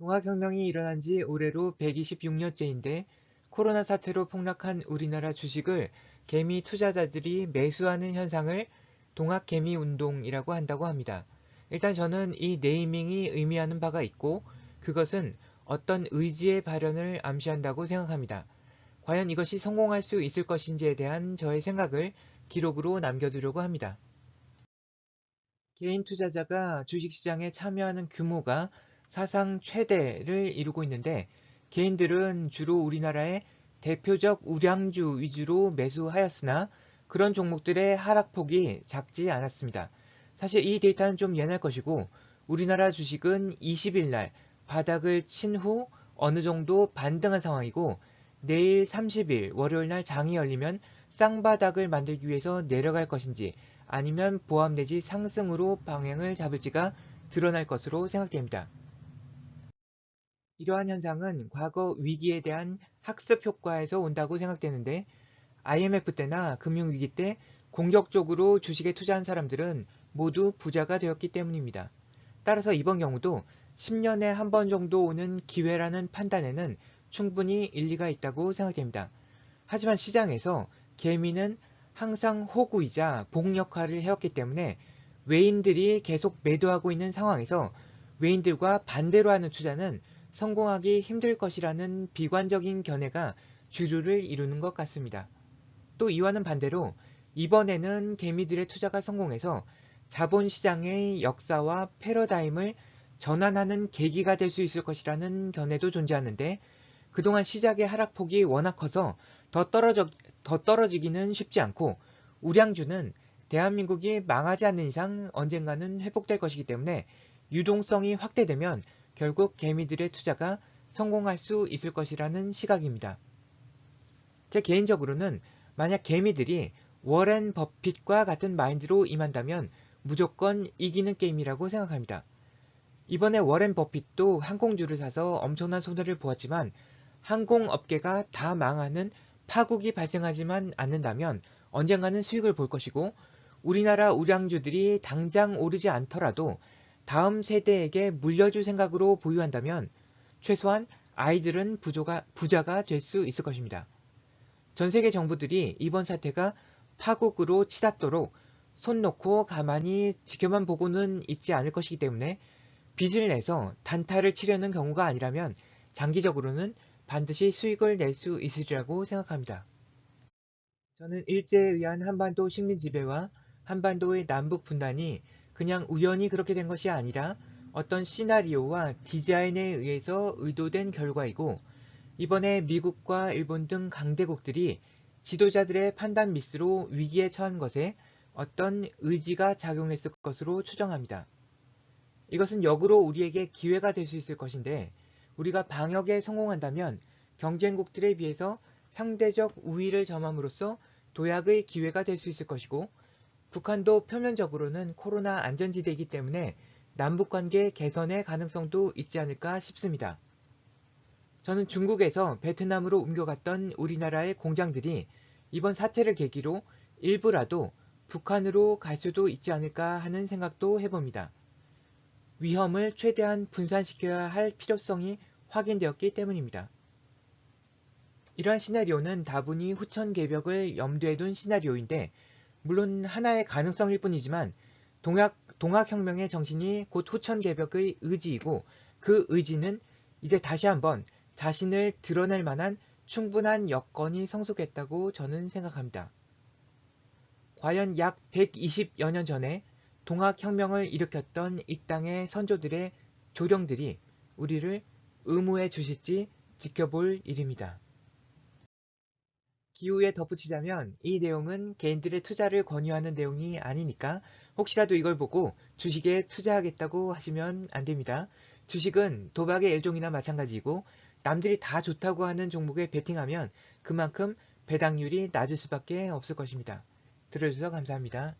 동학혁명이 일어난 지 올해로 126년째인데 코로나 사태로 폭락한 우리나라 주식을 개미 투자자들이 매수하는 현상을 동학개미 운동이라고 한다고 합니다. 일단 저는 이 네이밍이 의미하는 바가 있고 그것은 어떤 의지의 발현을 암시한다고 생각합니다. 과연 이것이 성공할 수 있을 것인지에 대한 저의 생각을 기록으로 남겨두려고 합니다. 개인 투자자가 주식시장에 참여하는 규모가 사상 최대를 이루고 있는데 개인들은 주로 우리나라의 대표적 우량주 위주로 매수하였으나 그런 종목들의 하락폭이 작지 않았습니다. 사실 이 데이터는 좀 옛날 것이고 우리나라 주식은 20일 날 바닥을 친 후 어느 정도 반등한 상황이고 내일 30일 월요일 날 장이 열리면 쌍바닥을 만들기 위해서 내려갈 것인지 아니면 보합 내지 상승으로 방향을 잡을지가 드러날 것으로 생각됩니다. 이러한 현상은 과거 위기에 대한 학습 효과에서 온다고 생각되는데 IMF 때나 금융위기 때 공격적으로 주식에 투자한 사람들은 모두 부자가 되었기 때문입니다. 따라서 이번 경우도 10년에 한 번 정도 오는 기회라는 판단에는 충분히 일리가 있다고 생각됩니다. 하지만 시장에서 개미는 항상 호구이자 복 역할을 해왔기 때문에 외인들이 계속 매도하고 있는 상황에서 외인들과 반대로 하는 투자는 성공하기 힘들 것이라는 비관적인 견해가 주류를 이루는 것 같습니다. 또 이와는 반대로 이번에는 개미들의 투자가 성공해서 자본시장의 역사와 패러다임을 전환하는 계기가 될 수 있을 것이라는 견해도 존재하는데 그동안 시장의 하락폭이 워낙 커서 더 떨어지기는 쉽지 않고 우량주는 대한민국이 망하지 않는 이상 언젠가는 회복될 것이기 때문에 유동성이 확대되면 결국 개미들의 투자가 성공할 수 있을 것이라는 시각입니다. 제 개인적으로는 만약 개미들이 워렌 버핏과 같은 마인드로 임한다면 무조건 이기는 게임이라고 생각합니다. 이번에 워렌 버핏도 항공주를 사서 엄청난 손해를 보았지만 항공업계가 다 망하는 파국이 발생하지만 않는다면 언젠가는 수익을 볼 것이고 우리나라 우량주들이 당장 오르지 않더라도 다음 세대에게 물려줄 생각으로 보유한다면 최소한 아이들은 부자가 될 수 있을 것입니다. 전 세계 정부들이 이번 사태가 파국으로 치닫도록 손 놓고 가만히 지켜만 보고는 있지 않을 것이기 때문에 빚을 내서 단타를 치려는 경우가 아니라면 장기적으로는 반드시 수익을 낼 수 있으리라고 생각합니다. 저는 일제에 의한 한반도 식민 지배와 한반도의 남북 분단이 그냥 우연히 그렇게 된 것이 아니라 어떤 시나리오와 디자인에 의해서 의도된 결과이고 이번에 미국과 일본 등 강대국들이 지도자들의 판단 미스로 위기에 처한 것에 어떤 의지가 작용했을 것으로 추정합니다. 이것은 역으로 우리에게 기회가 될 수 있을 것인데 우리가 방역에 성공한다면 경쟁국들에 비해서 상대적 우위를 점함으로써 도약의 기회가 될 수 있을 것이고 북한도 표면적으로는 코로나 안전지대이기 때문에 남북관계 개선의 가능성도 있지 않을까 싶습니다. 저는 중국에서 베트남으로 옮겨갔던 우리나라의 공장들이 이번 사태를 계기로 일부라도 북한으로 갈 수도 있지 않을까 하는 생각도 해봅니다. 위험을 최대한 분산시켜야 할 필요성이 확인되었기 때문입니다. 이러한 시나리오는 다분히 후천개벽을 염두에 둔 시나리오인데 물론 하나의 가능성일 뿐이지만 동학혁명의 정신이 곧 후천개벽의 의지이고 그 의지는 이제 다시 한번 자신을 드러낼 만한 충분한 여건이 성숙했다고 저는 생각합니다. 과연 약 120여 년 전에 동학혁명을 일으켰던 이 땅의 선조들의 조령들이 우리를 의무해 주실지 지켜볼 일입니다. 기후에 덧붙이자면 이 내용은 개인들의 투자를 권유하는 내용이 아니니까 혹시라도 이걸 보고 주식에 투자하겠다고 하시면 안 됩니다. 주식은 도박의 일종이나 마찬가지이고 남들이 다 좋다고 하는 종목에 베팅하면 그만큼 배당률이 낮을 수밖에 없을 것입니다. 들어주셔서 감사합니다.